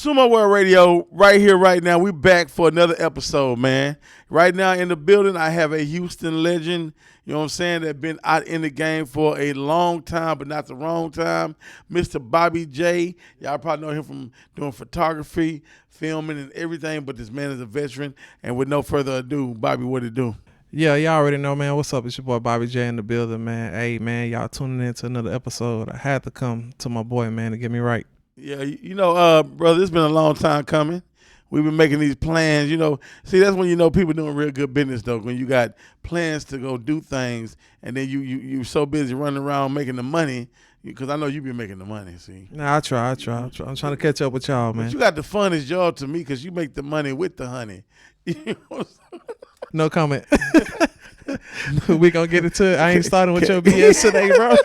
Sumo World Radio, right here, right now. We back for another episode, man. Right now in the building, I have a Houston legend, you know what I'm saying, that been out in the game for a long time, but not the wrong time. Mr. Bobby J. Y'all probably know him from doing photography, filming, and everything, but this man is a veteran. And with no further ado, Bobby, what it do? Yeah, y'all already know, man. What's up? It's your boy Bobby J in the building, man. Hey, man, y'all tuning in to another episode. I had to come to my boy, man, to get me right. Yeah, brother, it's been a long time coming. We've been making these plans, See, that's when you know people doing real good business, though, when you got plans to go do things, and then you're so busy running around making the money, because I know you been making the money, see. Nah, I try. I'm trying to catch up with y'all, man. But you got the funnest job to me, because you make the money with the honey. No comment. We gonna get into it. I ain't starting with your BS today, bro.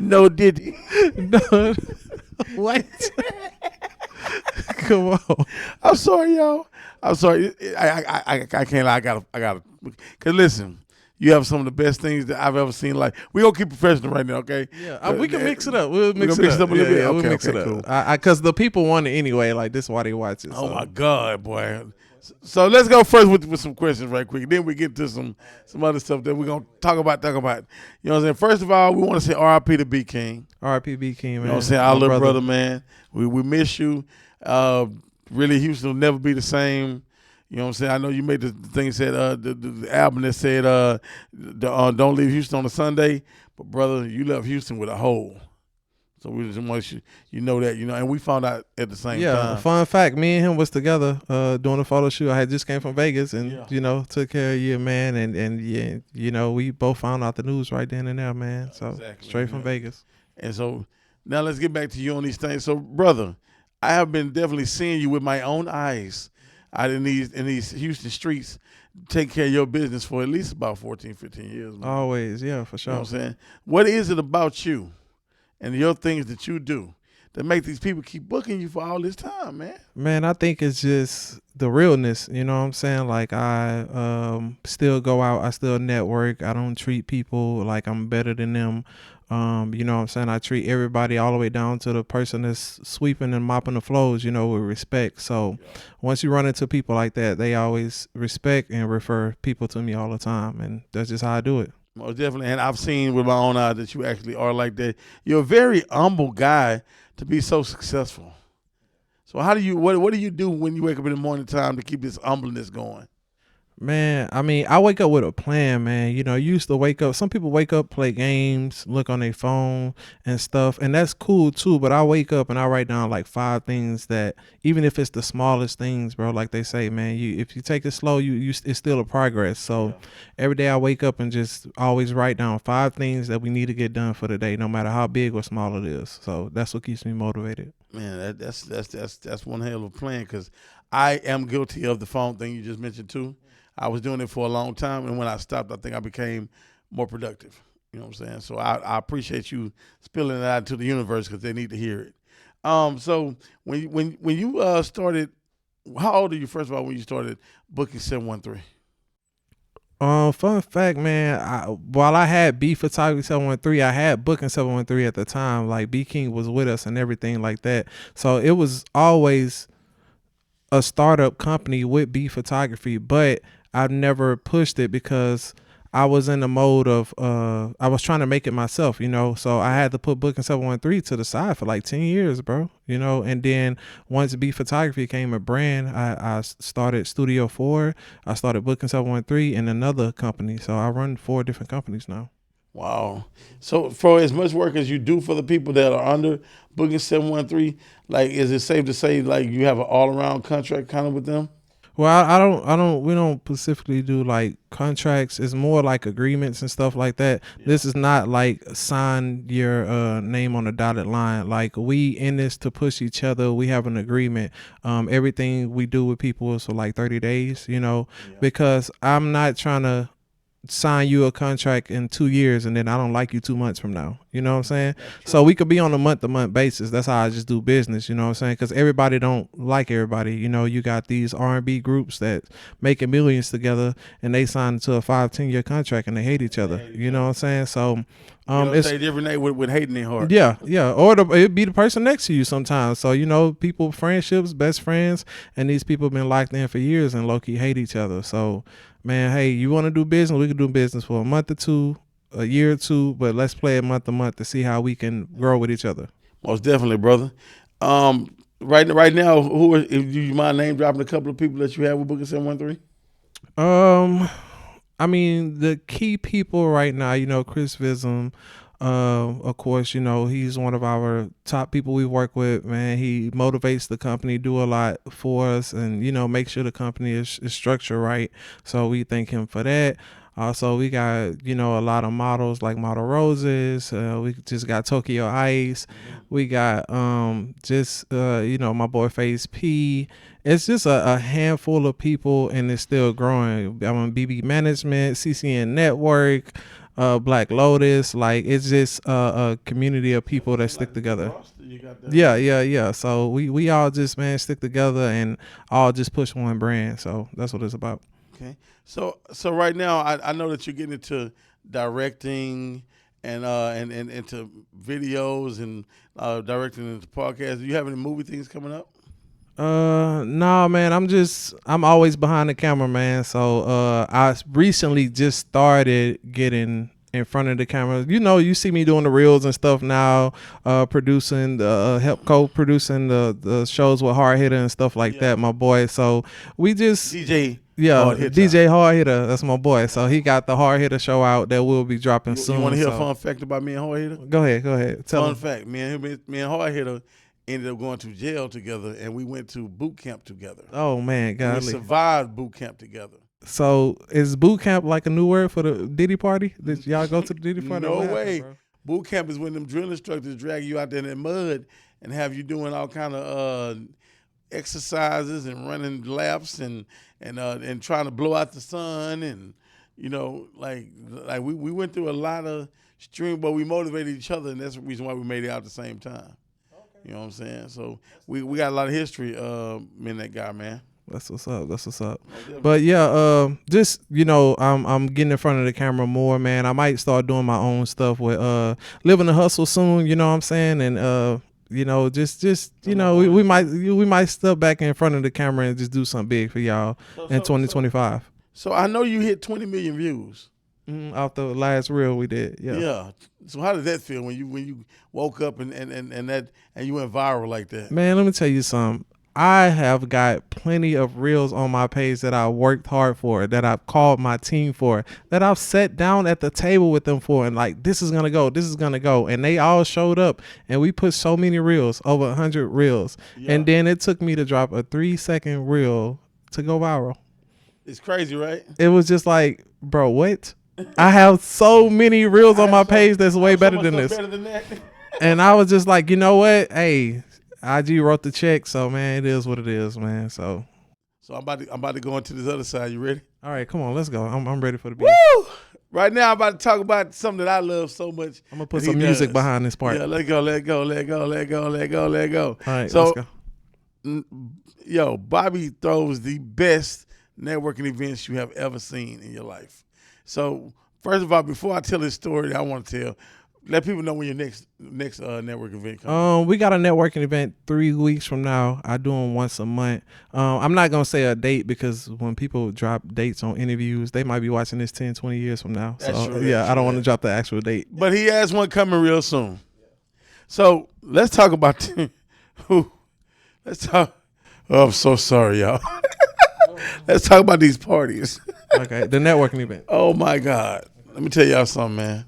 No diddy. No. What? Come on. I'm sorry, y'all. I'm sorry. I can't lie. I gotta. Cause listen, you have some of the best things that I've ever seen. Like, we gonna keep professional right now, okay? Yeah, we can mix it up. We'll mix it up a little bit. Yeah, okay, we'll mix it up. Cool. Cause the people want it anyway. Like, this is why they watch it. Oh so. my God, boy. So let's go first with some questions right quick. Then we get to some other stuff that we're going to talk about. You know what I'm saying? First of all, we want to say R.I.P. to B King. R.I.P. B King, man. You know what I'm saying? Our little brother, man. We miss you. Really, Houston will never be the same. You know what I'm saying? I know you made the thing said, the album that said, Don't Leave Houston on a Sunday. But, brother, you left Houston with a hole. So we just want you know that, and we found out at the same time. Yeah, fun fact, me and him was together doing a photo shoot. I had just came from Vegas and, took care of you, man. And we both found out the news right then and there, man. So exactly, straight from Vegas. And so now let's get back to you on these things. So, brother, I have been definitely seeing you with my own eyes out in these Houston streets, take care of your business for at least about 14, 15 years, man. Always, yeah, for sure. You know what I'm saying? What is it about you and your things that you do that make these people keep booking you for all this time, man? Man, I think it's just the realness, you know what I'm saying? Like, I still go out, I still network. I don't treat people like I'm better than them. You know what I'm saying? I treat everybody all the way down to the person that's sweeping and mopping the floors, with respect. So once you run into people like that, they always respect and refer people to me all the time. And that's just how I do it. Most definitely, and I've seen with my own eyes that you actually are like that. You're a very humble guy to be so successful. So what do you do when you wake up in the morning time to keep this humbleness going? Man, I mean, I wake up with a plan, man. You used to wake up. Some people wake up, play games, look on their phone and stuff, and that's cool too. But I wake up and I write down like 5 things that, even if it's the smallest things, bro, like they say, man, if you take it slow, it's still a progress. So every day I wake up and just always write down 5 things that we need to get done for the day, no matter how big or small it is. So that's what keeps me motivated. Man, that's one hell of a plan, because I am guilty of the phone thing you just mentioned too. I was doing it for a long time, and when I stopped, I think I became more productive. You know what I'm saying? So I appreciate you spilling it out to the universe, because they need to hear it. So when you started, how old are you, first of all, when you started Booking713? Fun fact, man, while I had B Photography 713, I had Booking 713 at the time. Like, B King was with us and everything like that. So it was always a startup company with B Photography, but I've never pushed it because I was in the mode of I was trying to make it myself, so I had to put Booking 713 to the side for like 10 years, bro, and then once B Photography became a brand, I started Studio 4, I started Booking 713 and another company, so I run 4 different companies now. Wow. So for as much work as you do for the people that are under Booking713, like, is it safe to say, like, you have an all-around contract kind of with them? Well, we don't specifically do like contracts. It's more like agreements and stuff like that. Yeah. This is not like sign your name on a dotted line. Like, we in this to push each other. We have an agreement. Everything we do with people is for like 30 days, because I'm not trying to sign you a contract in 2 years and then I don't like you 2 months from now. You know what I'm saying? So we could be on a month-to-month basis. That's how I just do business. You know what I'm saying? Because everybody don't like everybody. You know, you got these R&B groups that making millions together, and they sign into a 5-10 year contract, and they hate each other. You know what I'm saying? So, It's every night with hate in their heart. yeah. Or it'd be the person next to you sometimes. So, you know, people, friendships, best friends, and these people have been locked in for years and low-key hate each other. So, man, hey, you want to do business? We can do business for a month or two, a year or two, but let's play it month to month to see how we can grow with each other. Most definitely, brother. Right now, if you mind name dropping a couple of people that you have with Booking 713? I mean, the key people right now, you know, Chris Visum, of course, you know, he's one of our top people we work with, man. He motivates the company, do a lot for us, and, you know, make sure the company is structured right. So we thank him for that. Also, we got, you know, a lot of models like Model Roses. We just got Tokyo Ice. We got you know, my boy Phase P. It's just a handful of people, and it's still growing. I'm on BB Management, CCN Network, Black Lotus. Like, it's just a community of people that stick together. Yeah. So we all just, man, stick together and all just push one brand. So that's what it's about. Okay. So right now, I know that you're getting into directing and into videos and directing into podcasts. Do you have any movie things coming up? No, man. I'm always behind the camera, man. So I recently just started getting in front of the camera. You know, you see me doing the reels and stuff now, producing the help co-producing the shows with Hard Hitter and stuff like that, my boy. So we just DJ. DJ Hard Hitter, that's my boy. So he got the Hard Hitter show out that will be dropping soon. You want to hear a fun fact about me and Hard Hitter? Go ahead. Fun fact: me and Hard Hitter ended up going to jail together, and we went to boot camp together. Oh man, golly. We survived boot camp together. So is boot camp like a new word for the Diddy party? Did y'all go to the Diddy party? No way. Boot camp is when them drill instructors drag you out there in the mud and have you doing all kind of exercises and running laps and trying to blow out the sun, and you know, like we went through a lot of stream, but we motivated each other, and that's the reason why we made it out at the same time. Okay. You know what I'm saying? So we got a lot of history, me and that guy, man. That's what's up. But yeah, just, you know, I'm getting in front of the camera more, man. I might start doing my own stuff with Living the Hustle soon, you know what I'm saying? And you know, just you know, we might step back in front of the camera and just do something big for y'all in 2025. So I know you hit 20 million views. Off the last reel we did. Yeah. So how did that feel when you woke up and you went viral like that? Man, let me tell you something. I have got plenty of reels on my page that I worked hard for, that I've called my team for, that I've sat down at the table with them for, and like, this is gonna go, and they all showed up, and we put so many reels, over 100 reels, and then it took me to drop a 3-second reel to go viral. It's crazy, right? It was just like, bro, what? I have so many reels on my page that's way better than this. And I was just like, you know what? Hey, IG wrote the check, so man, it is what it is, man. So I'm about to go into this other side. You ready? All right, come on, let's go. I'm ready for the beat. Woo! Right now, I'm about to talk about something that I love so much. I'm gonna put some music behind this part. Yeah, let go. All right, so, let's go. Yo, Bobby throws the best networking events you have ever seen in your life. So, first of all, before I tell this story that I want to tell, let people know when your next network event comes. We got a networking event 3 weeks from now. I do them once a month. I'm not going to say a date because when people drop dates on interviews, they might be watching this 10, 20 years from now. That's so, true, yeah, I don't want to drop the actual date. But he has one coming real soon. So let's talk about let's talk. Oh, I'm so sorry, y'all. Let's talk about these parties. Okay, the networking event. Oh, my God. Let me tell y'all something, man.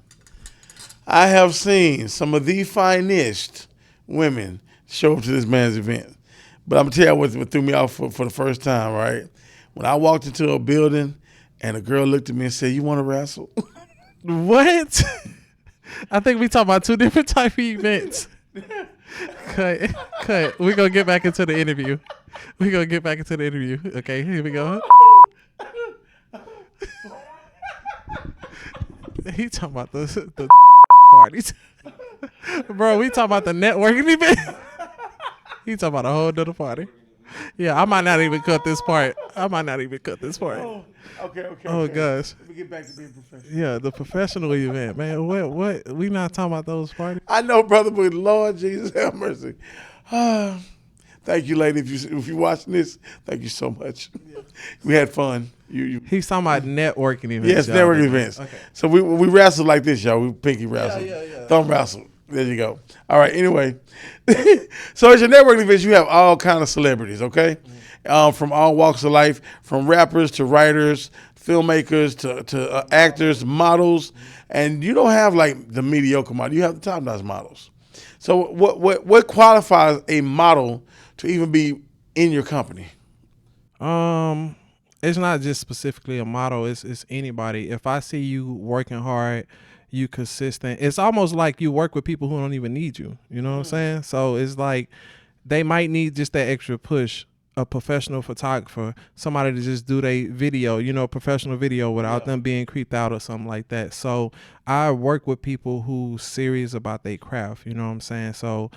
I have seen some of the finest women show up to this man's event. But I'm going to tell you what threw me off for the first time, right? When I walked into a building and a girl looked at me and said, "You want to wrestle?" What? I think we talking about two different type of events. Cut. We're going to get back into the interview. Okay, here we go. He talking about the parties. Bro, we talking about the networking event. He talking about a whole other party. Yeah, I might not even cut this part. Oh, okay. Oh gosh. Let me get back to being professional. Yeah, the professional event, man. What? We not talking about those parties. I know, brother, but Lord Jesus have mercy. Ah, thank you, lady. If you watching this, thank you so much. We had fun. You He's talking about networking events. yes, y'all. networking events. Okay. So we wrestle like this, y'all. We pinky wrestle, thumb wrestle. There you go. All right. Anyway, so at your networking events, you have all kind of celebrities. Okay, from all walks of life, from rappers to writers, filmmakers to actors, models, and you don't have like the mediocre model. You have the top-notch models. So what qualifies a model to even be in your company? It's not just specifically a model. It's anybody. If I see you working hard, you consistent. It's almost like you work with people who don't even need you. You know what I'm saying? So it's like they might need just that extra push. A professional photographer, somebody to just do their video, professional video without them being creeped out or something like that. So I work with people who serious about their craft. You know what I'm saying? So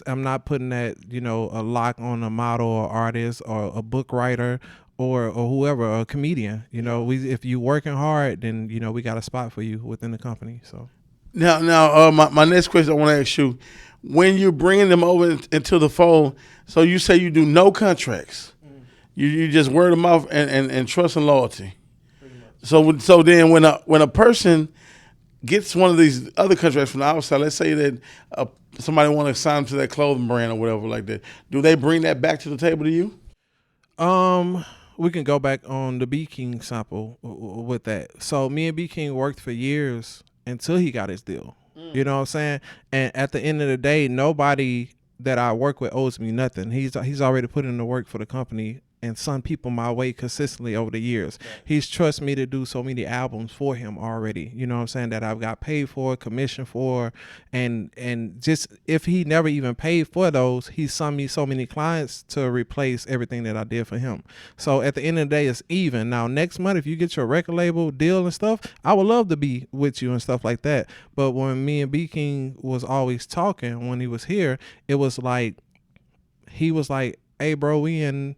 I'm not putting that, a lock on a model or artist or a book writer or whoever, a comedian. If you working hard, then we got a spot for you within the company. So Now, my next question I want to ask you: when you're bringing them over into the fold, so you say you do no contracts, you just word of mouth and trust and loyalty. So then when a person gets one of these other contracts from the outside, let's say that somebody want to sign to that clothing brand or whatever like that, do they bring that back to the table to you? We can go back on the B King sample with that. So me and B King worked for years until he got his deal. You know what I'm saying? And at the end of the day, nobody that I work with owes me nothing. He's already put in the work for the company and sent people my way consistently over the years. Right. He's trusted me to do so many albums for him already. You know what I'm saying? That I've got paid for, commissioned for, and just if he never even paid for those, he sent me so many clients to replace everything that I did for him. So at the end of the day, it's even. Now next month, if you get your record label deal and stuff, I would love to be with you and stuff like that. But when me and B King was always talking when he was here, it was like he was like, "Hey, bro, we in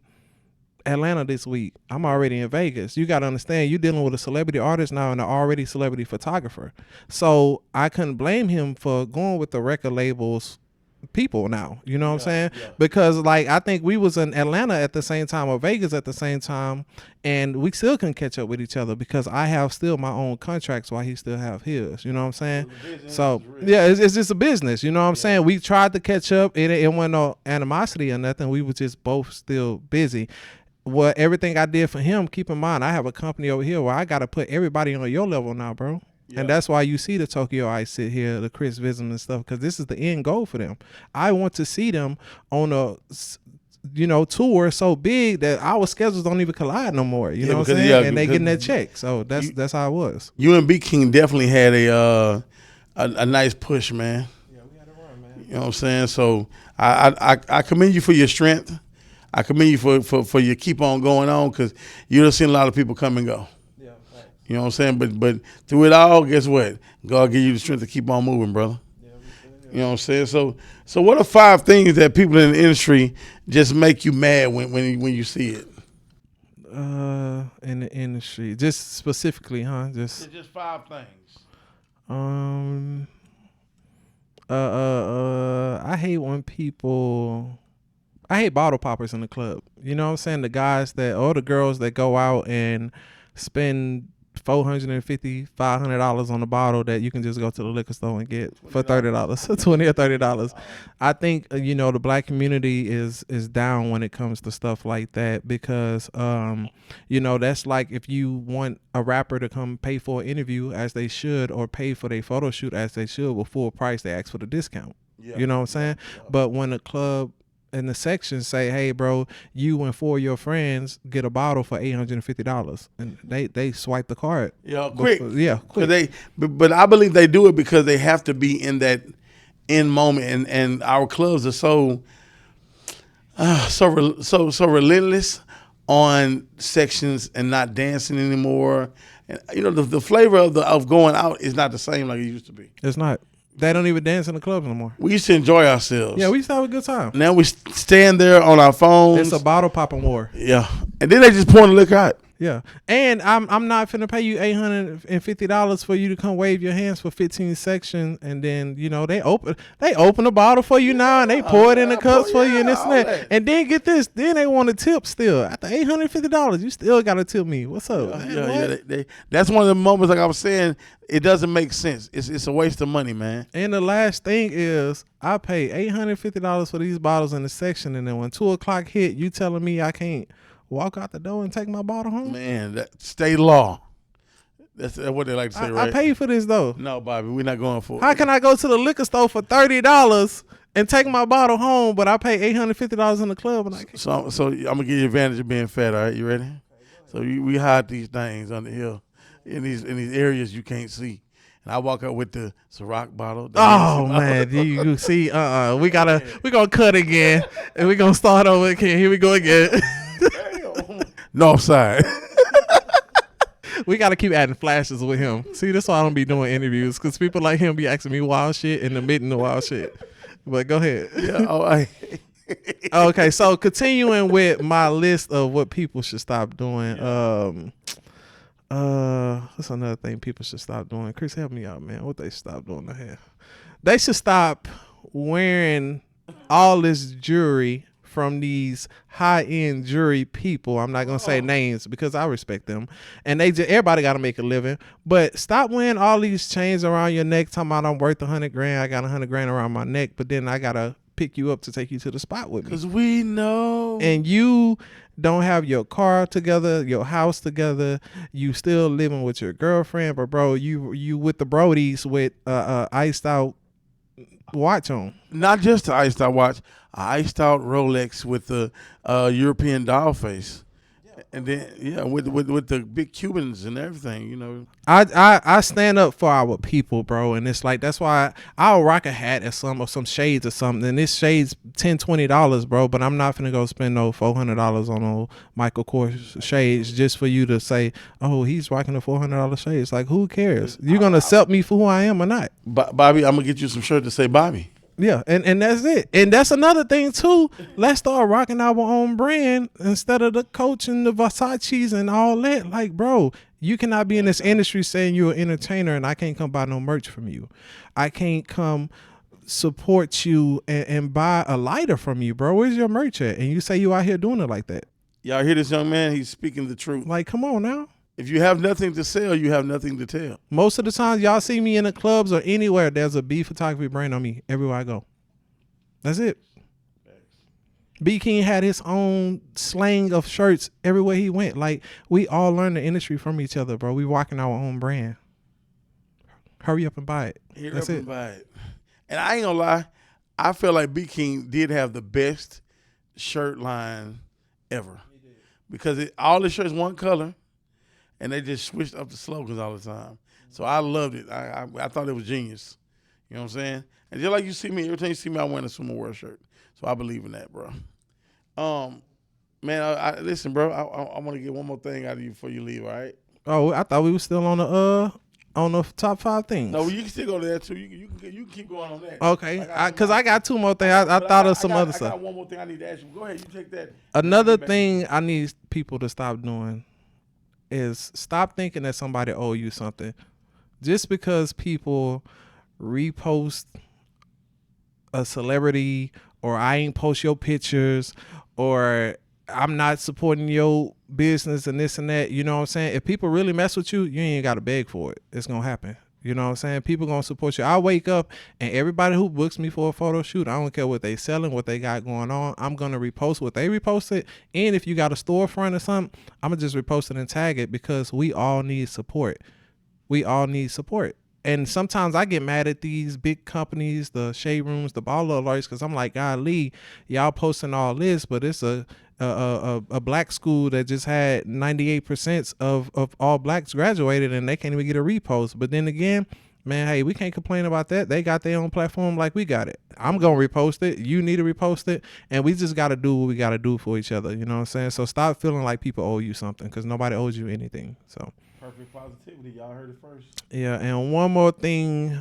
Atlanta this week. I'm already in Vegas. You got to understand, you're dealing with a celebrity artist now and an already celebrity photographer." So I couldn't blame him for going with the record labels people now. You know what I'm saying? Yeah. Because I think we was in Atlanta at the same time or Vegas at the same time, and we still can catch up with each other because I have still my own contracts while he still have his. You know what I'm saying? So yeah, it's just a business. You know what I'm saying? We tried to catch up. It wasn't no animosity or nothing. We were just both still busy. Well, everything I did for him, keep in mind, I have a company over here where I got to put everybody on your level now, bro. Yeah. And that's why you see the Tokyo Ice sit here, the Chris Vism and stuff, because this is the end goal for them. I want to see them on a, tour so big that our schedules don't even collide no more. You know what I'm saying? Yeah, and they getting that check. So that's how it was. You and B King definitely had a nice push, man. Yeah, we had to run, man. You know what I'm saying? So I commend you for your strength. I commend you for your keep on going on, because you've seen a lot of people come and go. Yeah, right. You know what I'm saying? But through it all, guess what? God give you the strength to keep on moving, brother. Yeah, you know what I'm saying? So what are 5 things that people in the industry just make you mad when you see it? In the industry, just specifically, huh? Just 5 things. I hate when people. I hate bottle poppers in the club. You know what I'm saying? The guys or the girls that go out and spend $450, $500 on a bottle that you can just go to the liquor store and get for $30, $20 or $30. I think the black community is down when it comes to stuff like that, because that's like if you want a rapper to come pay for an interview as they should, or pay for their photo shoot as they should with full price, they ask for the discount. Yeah. You know what I'm saying? Yeah. But when a club in the section say, "Hey, bro, you and 4 of your friends get a bottle for $850," and they swipe the card. Yeah, quick. Quick. But I believe they do it because they have to be in that end moment, and our clubs are so relentless on sections and not dancing anymore. And the flavor of going out is not the same like it used to be. It's not. They don't even dance in the clubs no more. We used to enjoy ourselves. Yeah, we used to have a good time. Now we stand there on our phones. It's a bottle popping war. Yeah, and then they just pouring the liquor out. Yeah, and I'm not finna pay you $850 for you to come wave your hands for 15 sections, and then they open a bottle for you now, and they pour it in the cups for you, and this and that. And then get this, then they want a tip still after $850. You still gotta tip me. What's up? That's one of the moments, like I was saying, it doesn't make sense. It's a waste of money, man. And the last thing is, I pay $850 for these bottles in the section, and then when 2:00 hit, you telling me I can't walk out the door and take my bottle home? Man, that state law. That's what they like to say, right? I paid for this though. No, Bobby, we're not going for it. How can I go to the liquor store for $30 and take my bottle home, but I pay $850 in the club and I can't? So I'm gonna give you advantage of being fat. All right, you ready? So we hide these things under here in these areas you can't see. And I walk out with the Ciroc bottle. Oh man, you see? We gonna cut again, and we gonna start over again. Here we go again. North side. We got to keep adding flashes with him. See, that's why I don't be doing interviews, because people like him be asking me wild shit and admitting the wild shit. But go ahead. Yeah. Okay, so continuing with my list of what people should stop doing. What's another thing people should stop doing? Chris, help me out, man. What they stop doing here? They should stop wearing all this jewelry from these high-end jewelry people. I'm not gonna say names because I respect them, and everybody got to make a living. But stop wearing all these chains around your neck, talking about I'm worth $100,000. I got $100,000 around my neck, but then I gotta pick you up to take you to the spot with me. Cause we know, and you don't have your car together, your house together. You still living with your girlfriend, but bro, you with the Brodies with iced out watch on. Not just the iced out watch, iced out Rolex with the European doll face, and then with the big Cubans and everything. I stand up for our people, bro, and it's like that's why I'll rock a hat or some shades or something. And this shades $10-$20, bro, but I'm not gonna go spend no $400 on no Michael Kors shades just for you to say, oh, he's rocking the $400 shades. Like, who cares? You're gonna accept me for who I am or not? Bobby, I'm gonna get you some shirts to say Bobby. Yeah, and that's it. And that's another thing too. Let's start rocking our own brand instead of the Coach and the Versace's and all that. Like, bro, you cannot be in this industry saying you're an entertainer and I can't come buy no merch from you. I can't come support you and buy a lighter from you, bro. Where's your merch at? And you say you out here doing it like that. Y'all hear this young man? He's speaking the truth. Like, come on now. If you have nothing to sell, you have nothing to tell. Most of the times y'all see me in the clubs or anywhere, there's a B photography brand on me everywhere I go. That's it. B King had his own slang of shirts everywhere he went. Like, we all learn the industry from each other, bro. We rocking our own brand. Hurry up and buy it. That's it. Buy it. And I ain't gonna lie, I feel like B King did have the best shirt line ever. Because all the shirts one color. And they just switched up the slogans all the time. So I loved it. I thought it was genius. You know what I'm saying? And just like you see me, every time you see me, I'm wearing a Sumo World shirt. So I believe in that, bro. Man, listen, bro, I want to get one more thing out of you before you leave, all right? Oh, I thought we were still on the top 5 things. No, you can still go to that, too. You can keep going on that. Okay, because I got 2 more things. I thought of some other stuff. I got one more thing I need to ask you. Go ahead, you take that. Another thing I need people to stop doing is stop thinking that somebody owe you something. Just because people repost a celebrity, or I ain't post your pictures, or I'm not supporting your business and this and that, you know what I'm saying? If people really mess with you, you ain't got to beg for it. It's going to happen. You know what I'm saying? People going to support you. I wake up and everybody who books me for a photo shoot, I don't care what they selling, what they got going on. I'm going to repost what they reposted. And if you got a storefront or something, I'm going to just repost it and tag it, because we all need support. We all need support. And sometimes I get mad at these big companies, the shade rooms, the baller alerts, because I'm like, golly, y'all posting all this, but it's a black school that just had 98% of all blacks graduated, and they can't even get a repost. But then again, man, hey, we can't complain about that. They got their own platform like we got it. I'm going to repost it. You need to repost it. And we just got to do what we got to do for each other. You know what I'm saying? So stop feeling like people owe you something, because nobody owes you anything. So perfect positivity. Y'all heard it first. Yeah. And one more thing,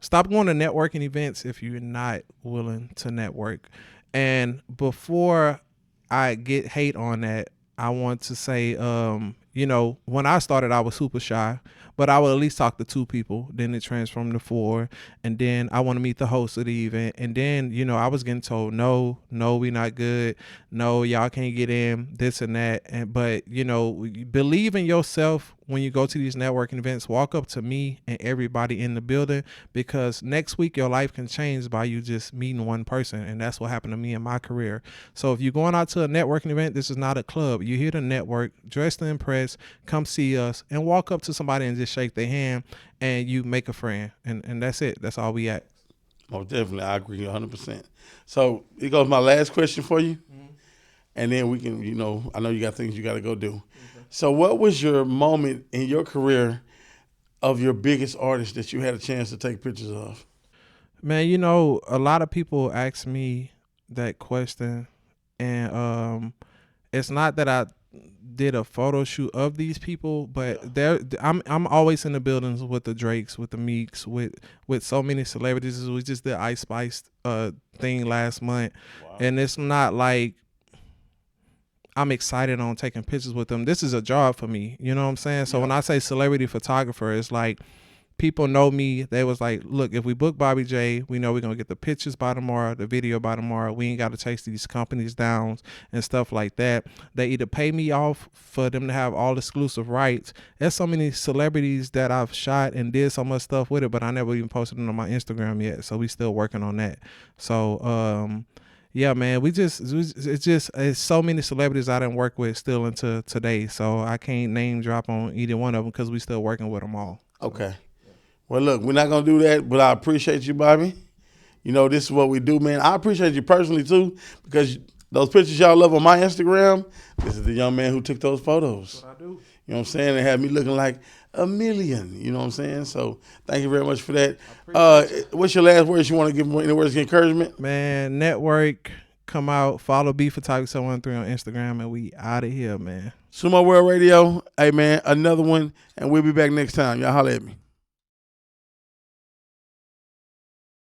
Stop going to networking events if you're not willing to network. And before I get hate on that, I want to say, when I started, I was super shy, but I would at least talk to two people. Then it transformed to four, and then I want to meet the host of the event. And then, I was getting told, no, we not good. No, y'all can't get in. This and that. But believe in yourself when you go to these networking events. Walk up to me and everybody in the building, because next week your life can change by you just meeting one person, and that's what happened to me in my career. So if you're going out to a networking event, this is not a club. You're here to network, dress to impress, come see us, and walk up to somebody and just shake their hand, and you make a friend, and that's it. That's all we ask. Oh, definitely, I agree 100%. So here goes my last question for you, and then we can, I know you got things you got to go do. So what was your moment in your career of your biggest artist that you had a chance to take pictures of? Man, a lot of people ask me that question, and it's not that I did a photo shoot of these people, but I'm always in the buildings with the Drakes, with the Meeks, with so many celebrities. We just did Ice Spice thing last month, and it's not like I'm excited on taking pictures with them. This is a job for me. You know what I'm saying? So when I say celebrity photographer, it's like people know me. They was like, look, if we book Bobby J, we know we're going to get the pictures by tomorrow, the video by tomorrow. We ain't got to chase these companies down and stuff like that. They either pay me off for them to have all exclusive rights. There's so many celebrities that I've shot and did so much stuff with it, but I never even posted them on my Instagram yet. So we still working on that. So, yeah, man, it's so many celebrities I didn't work with still into today. So I can't name drop on either one of them because we still working with them all. Okay. Well, look, we're not going to do that, but I appreciate you, Bobby. This is what we do, man. I appreciate you personally, too, because those pictures y'all love on my Instagram, this is the young man who took those photos. That's what I do. You know what I'm saying? They had me looking like a million. You know what I'm saying? So thank you very much for that. What's your last words you want to give them? Any words of encouragement? Man, network, come out, follow Booking713 on Instagram, and we out of here, man. Sumo World Radio. Hey, man, another one, and we'll be back next time. Y'all holler at me.